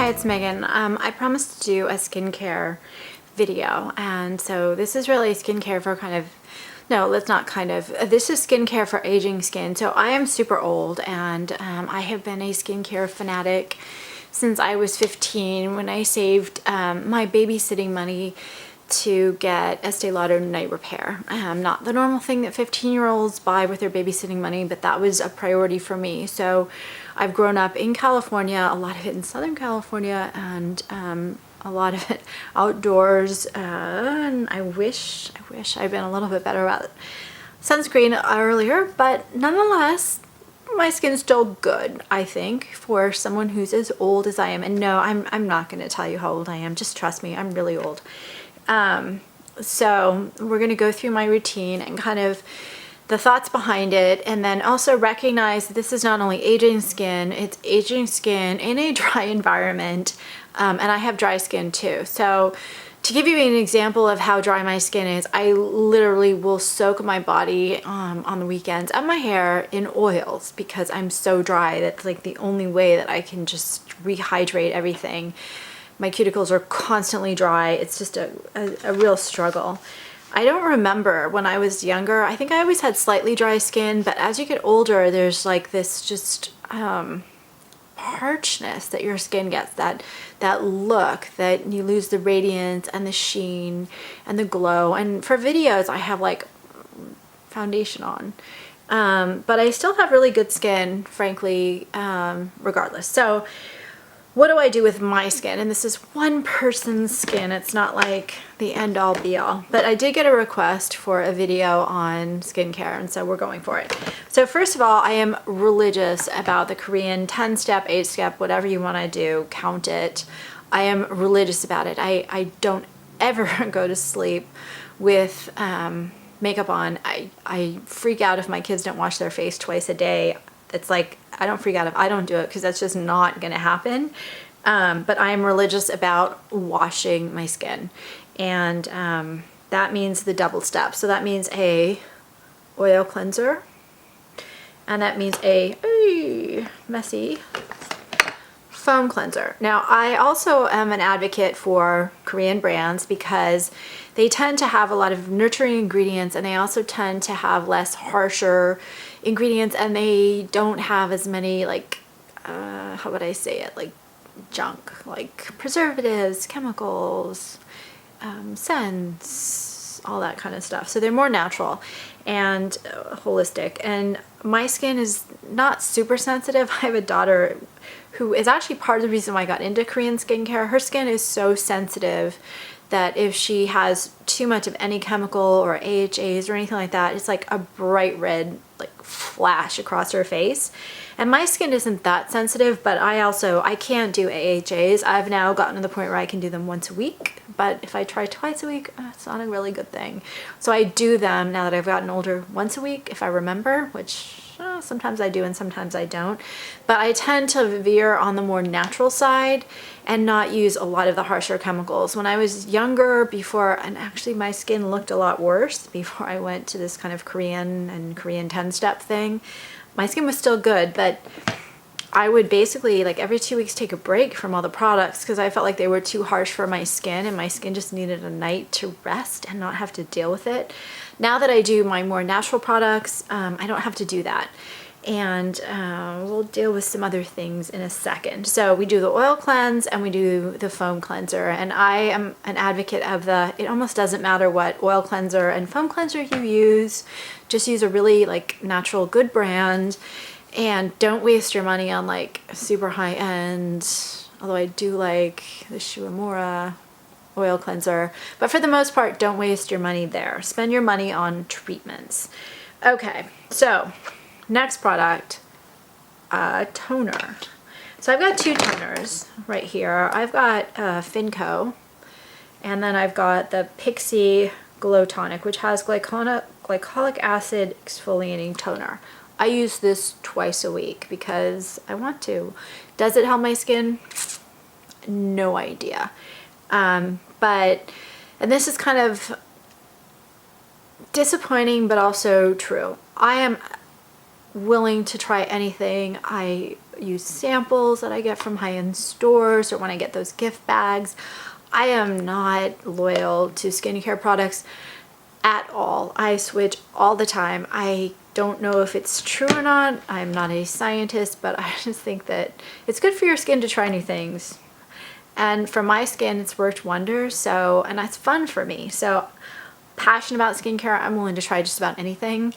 Hi, it's Megan. I promised to do a skincare video, and so this is really skincare for this is skincare for aging skin. So I am super old, and I have been a skincare fanatic since I was 15 when I saved my babysitting money to get Estee Lauder Night Repair. Not the normal thing that 15-year-olds buy with their babysitting money, but that was a priority for me. So I've grown up in California, a lot of it in Southern California, and a lot of it outdoors. And I wish I'd been a little bit better about sunscreen earlier, but nonetheless, my skin's still good, I think, for someone who's as old as I am. And no, I'm not going to tell you how old I am. Just trust me, I'm really old. So we're going to go through my routine and kind of the thoughts behind it, and then also recognize that this is not only aging skin, it's aging skin in a dry environment, and I have dry skin too. So to give you an example of how dry my skin is, I literally will soak my body on the weekends and my hair in oils because I'm so dry. That's like the only way that I can just rehydrate everything. My cuticles are constantly dry. It's just a real struggle. I don't remember when I was younger. I think I always had slightly dry skin, but as you get older, there's like this just parchness that your skin gets, that look that you lose the radiance and the sheen and the glow. And for videos, I have like foundation on, but I still have really good skin, frankly, regardless. So what do I do with my skin? And this is one person's skin. It's not like the end all be all, but I did get a request for a video on skincare, and so we're going for it. So first of all, I am religious about the Korean 10-step, 8-step, whatever you want to do, count it. I am religious about it. I don't ever go to sleep with makeup on. I freak out if my kids don't wash their face twice a day. It's like, I don't freak out if I don't do it because that's just not going to happen. But I am religious about washing my skin. And that means the double step. So that means a oil cleanser. And that means a messy foam cleanser. Now, I also am an advocate for Korean brands because they tend to have a lot of nurturing ingredients, and they also tend to have less harsher ingredients, and they don't have as many, like, how would I say it, like junk, like preservatives, chemicals, scents, all that kind of stuff. So they're more natural and holistic. And my skin is not super sensitive. I have a daughter who is actually part of the reason why I got into Korean skincare. Her skin is so sensitive that if she has too much of any chemical or AHAs or anything like that, it's like a bright red like flash across her face. And my skin isn't that sensitive, but I can't do AHAs. I've now gotten to the point where I can do them once a week, but if I try twice a week, it's not a really good thing. So I do them, now that I've gotten older, once a week if I remember, which sometimes I do and sometimes I don't. But I tend to veer on the more natural side and not use a lot of the harsher chemicals. When I was younger, and actually my skin looked a lot worse before I went to this kind of Korean 10-step thing, my skin was still good, but I would basically like every 2 weeks take a break from all the products because I felt like they were too harsh for my skin, and my skin just needed a night to rest and not have to deal with it. Now that I do my more natural products, I don't have to do that. And we'll deal with some other things in a second. So we do the oil cleanse and we do the foam cleanser. And I am an advocate of it almost doesn't matter what oil cleanser and foam cleanser you use. Just use a really like natural, good brand. And don't waste your money on like super high end, although I do like the Shuamura oil cleanser. But for the most part, don't waste your money there. Spend your money on treatments. Okay, so next product, toner. So I've got two toners right here. I've got Finco, and then I've got the Pixie Glow Tonic, which has glycolic acid exfoliating toner. I use this twice a week because I want to. Does it help my skin? No idea. And this is kind of disappointing, but also true. I am willing to try anything. I use samples that I get from high-end stores or when I get those gift bags. I am not loyal to skincare products at all. I switch all the time. I don't know if it's true or not. I'm not a scientist, but I just think that it's good for your skin to try new things. And for my skin, it's worked wonders. So, and that's fun for me. So, passionate about skincare, I'm willing to try just about anything.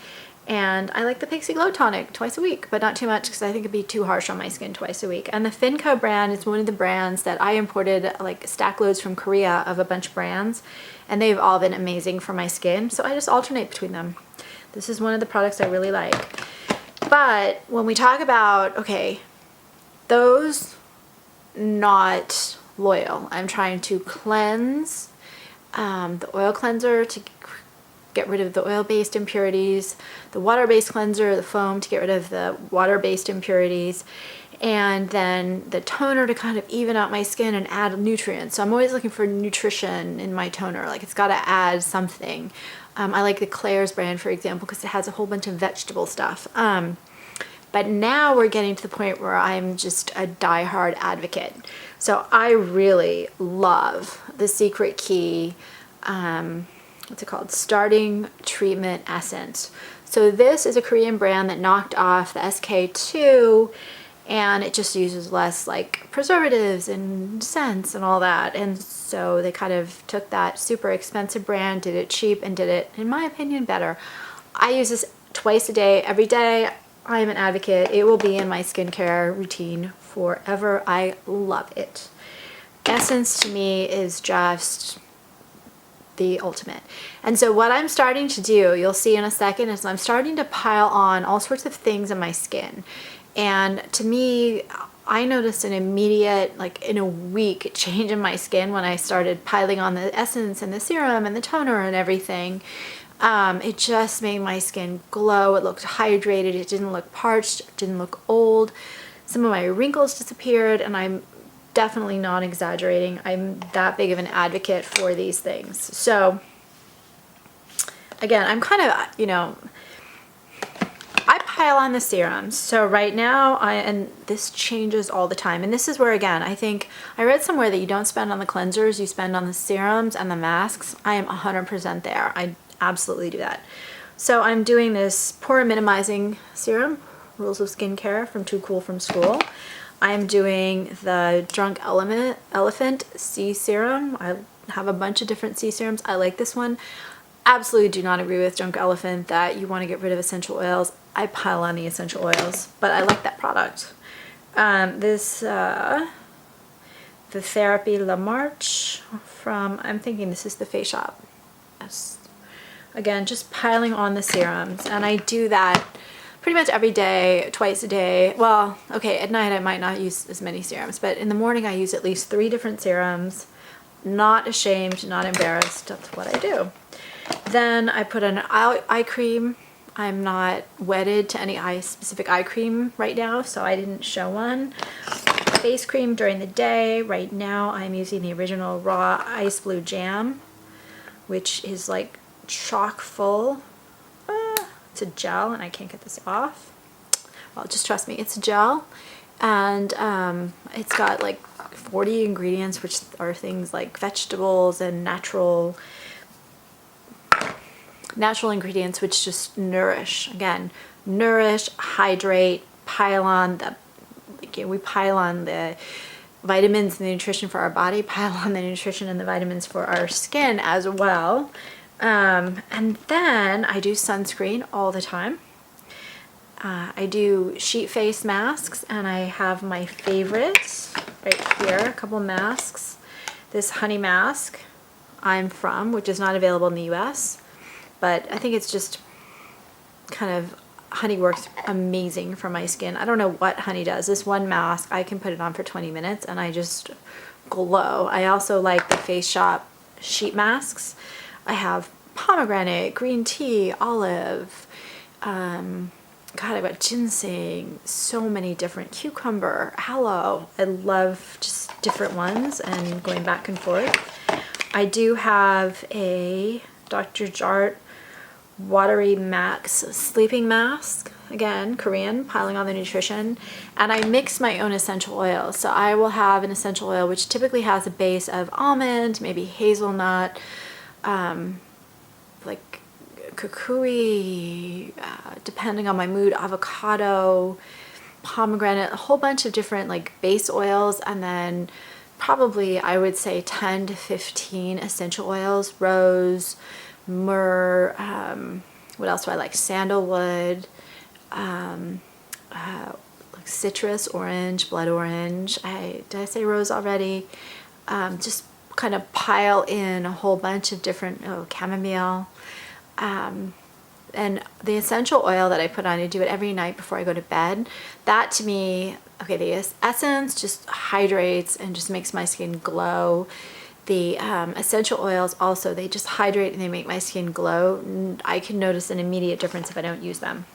And I like the Pixie Glow Tonic twice a week, but not too much because I think it'd be too harsh on my skin twice a week. And the Finco brand is one of the brands that I imported like stack loads from Korea of a bunch of brands, and they've all been amazing for my skin. So I just alternate between them. This is one of the products I really like. But when we talk about, okay, those not loyal. I'm trying to cleanse the oil cleanser to get rid of the oil-based impurities, the water-based cleanser, the foam to get rid of the water-based impurities, and then the toner to kind of even out my skin and add nutrients. So I'm always looking for nutrition in my toner, like it's got to add something. I like the Claire's brand, for example, because it has a whole bunch of vegetable stuff. But now we're getting to the point where I'm just a die-hard advocate. So I really love the Secret Key, what's it called? Starting Treatment Essence. So this is a Korean brand that knocked off the SK2, and it just uses less like preservatives and scents and all that. And so they kind of took that super expensive brand, did it cheap, and did it, in my opinion, better. I use this twice a day, every day. I am an advocate. It will be in my skincare routine forever. I love it. Essence to me is just the ultimate. And so what I'm starting to do, you'll see in a second, is I'm starting to pile on all sorts of things in my skin. And to me, I noticed an immediate, like in a week, change in my skin when I started piling on the essence and the serum and the toner and everything. It just made my skin glow. It looked hydrated. It didn't look parched. It didn't look old. Some of my wrinkles disappeared, and I'm definitely not exaggerating. I'm that big of an advocate for these things. So again, I'm kind of, you know, I pile on the serums. So right now, and this changes all the time. And this is where, again, I think I read somewhere that you don't spend on the cleansers, you spend on the serums and the masks. I am 100% there. I absolutely do that. So I'm doing this pore minimizing serum, Rules of Skincare from Too Cool from School. I'm doing the Drunk Elephant C Serum. I have a bunch of different C serums. I like this one. Absolutely do not agree with Drunk Elephant that you want to get rid of essential oils. I pile on the essential oils, but I like that product. The Therapy La Marche from, I'm thinking this is the Face Shop. Yes. Again, just piling on the serums, and I do that pretty much every day, twice a day. Well, okay, at night I might not use as many serums, but in the morning I use at least 3 different serums. Not ashamed, not embarrassed, that's what I do. Then I put an eye cream. I'm not wedded to any specific eye cream right now, so I didn't show one. Face cream during the day. Right now I'm using the Original Raw Ice Blue Jam, which is like chock full. It's a gel, and I can't get this off. Well, just trust me, it's a gel, and it's got like 40 ingredients, which are things like vegetables and natural ingredients, which just nourish. Again, nourish, hydrate, pile on the, we pile on the vitamins and the nutrition for our body, pile on the nutrition and the vitamins for our skin as well. And then I do sunscreen all the time. I do sheet face masks, and I have my favorites right here, a couple masks. This honey mask I'm from, which is not available in the US, but I think it's just kind of, honey works amazing for my skin. I don't know what honey does. This one mask, I can put it on for 20 minutes and I just glow. I also like the Face Shop sheet masks. I have pomegranate, green tea, olive, God, I've got ginseng, so many different, cucumber, aloe. I love just different ones and going back and forth. I do have a Dr. Jart Watery Max sleeping mask. again, Korean, piling on the nutrition, and I mix my own essential oils. So I will have an essential oil which typically has a base of almond, maybe hazelnut, like kukui, depending on my mood, avocado, pomegranate, a whole bunch of different like base oils, and then probably I would say 10 to 15 essential oils, rose, myrrh, what else do I like? Sandalwood, like citrus, orange, blood orange. Did I say rose already? Just kind of pile in a whole bunch of different, chamomile. And the essential oil that I put on, I do it every night before I go to bed. That to me, okay, the essence just hydrates and just makes my skin glow. The essential oils also, they just hydrate and they make my skin glow. I can notice an immediate difference if I don't use them.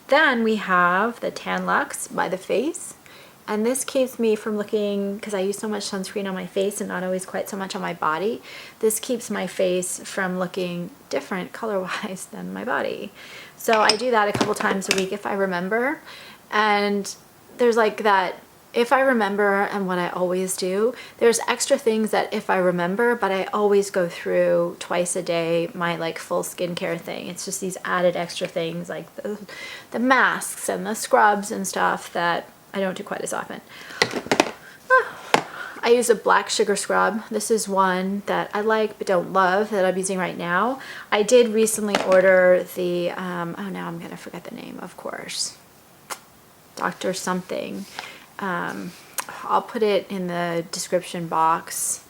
Then we have the Tan Luxe by The Face. And this keeps me from looking, because I use so much sunscreen on my face and not always quite so much on my body, this keeps my face from looking different color-wise than my body. So I do that a couple times a week if I remember. And there's like that, if I remember and what I always do, there's extra things that if I remember, but I always go through twice a day, my like full skincare thing. It's just these added extra things like the masks and the scrubs and stuff that I don't do quite as often. I use a black sugar scrub. This is one that I like but don't love that I'm using right now. I did recently order the, oh now I'm gonna forget the name, of course. Dr. something. I'll put it in the description box.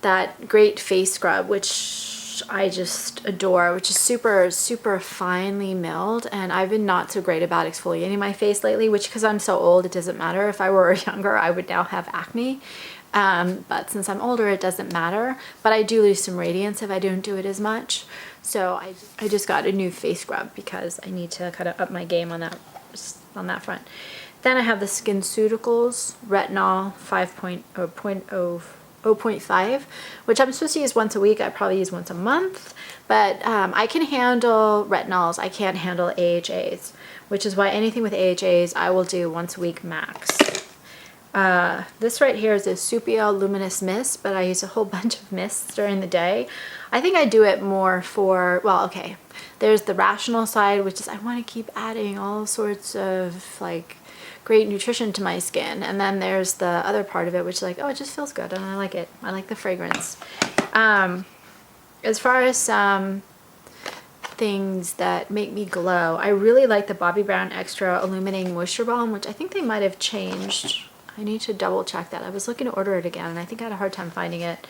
That great face scrub, which I just adore, which is super, super finely milled. And I've been not so great about exfoliating my face lately, which because I'm so old, it doesn't matter. If I were younger, I would now have acne. But since I'm older, it doesn't matter. But I do lose some radiance if I don't do it as much. So I just got a new face scrub because I need to kind of up my game on that front. Then I have the SkinCeuticals Retinol 0.5, which I'm supposed to use once a week. I probably use once a month, but I can handle retinols. I can't handle AHAs, which is why anything with AHAs I will do once a week max. This right here is a Supio Luminous Mist, but I use a whole bunch of mists during the day. I think I do it more for, well, okay, there's the rational side, which is I want to keep adding all sorts of like great nutrition to my skin, and then there's the other part of it which is like, oh, it just feels good and I like it. I like the fragrance. As far as some things that make me glow, I really like the Bobbi Brown Extra Illuminating Moisture Balm, which I think they might have changed. I need to double check that. I was looking to order it again and I think I had a hard time finding it.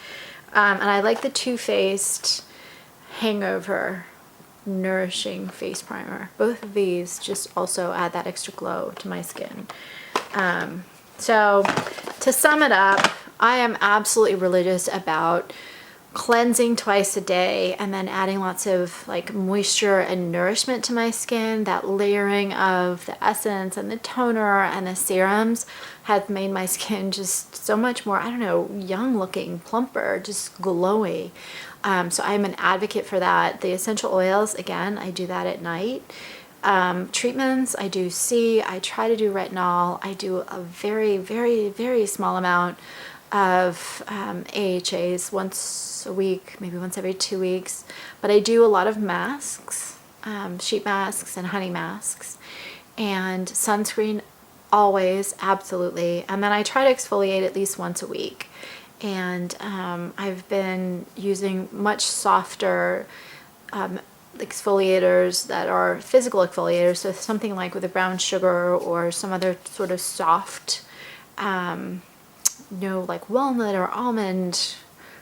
And I like the Too Faced Hangover Nourishing Face Primer. Both of these just also add that extra glow to my skin. So to sum it up, I am absolutely religious about cleansing twice a day and then adding lots of like moisture and nourishment to my skin. That layering of the essence and the toner and the serums has made my skin just so much more, I don't know, young looking, plumper, just glowy. So I'm an advocate for that. The essential oils, again, I do that at night. Treatments, I do I try to do retinol. I do a very, very, very small amount of AHAs once a week, maybe once every 2 weeks. But I do a lot of masks, sheet masks and honey masks, and sunscreen always, absolutely. And then I try to exfoliate at least once a week. And I've been using much softer exfoliators that are physical exfoliators, so something like with a brown sugar or some other sort of soft, like walnut or almond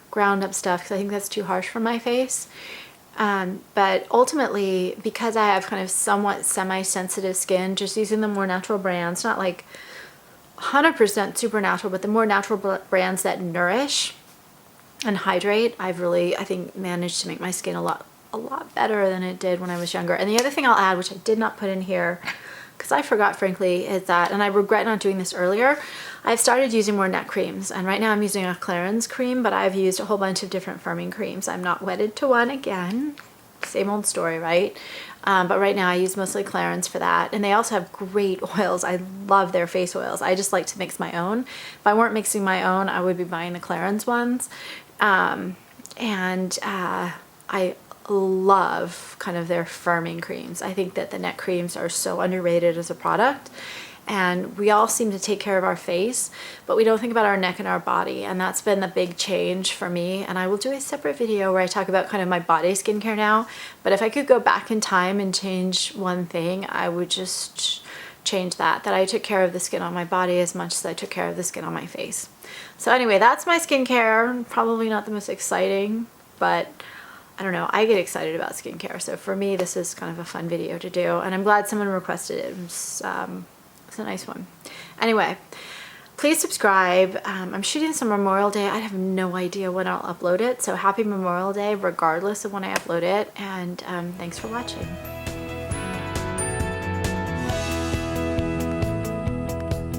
ground up stuff, because I think that's too harsh for my face. But ultimately, because I have kind of somewhat semi-sensitive skin, just using the more natural brands, not like 100% super natural, but the more natural brands that nourish and hydrate, I've really, I think, managed to make my skin a lot better than it did when I was younger. And the other thing I'll add, which I did not put in here because I forgot, frankly, is that, and I regret not doing this earlier, I've started using more neck creams. And right now I'm using a Clarins cream, but I've used a whole bunch of different firming creams. I'm not wedded to one again. Same old story, right? But right now I use mostly Clarins for that. And they also have great oils. I love their face oils. I just like to mix my own. If I weren't mixing my own, I would be buying the Clarins ones. I love kind of their firming creams. I think that the neck creams are so underrated as a product, and we all seem to take care of our face, but we don't think about our neck and our body, and that's been the big change for me. And I will do a separate video where I talk about kind of my body skincare now, but if I could go back in time and change one thing, I would just change that I took care of the skin on my body as much as I took care of the skin on my face. So anyway, that's my skincare. Probably not the most exciting, but I don't know, I get excited about skincare. So for me, this is kind of a fun video to do, and I'm glad someone requested it. It's a nice one. Anyway, please subscribe. I'm shooting some Memorial Day. I have no idea when I'll upload it. So happy Memorial Day, regardless of when I upload it. And thanks for watching.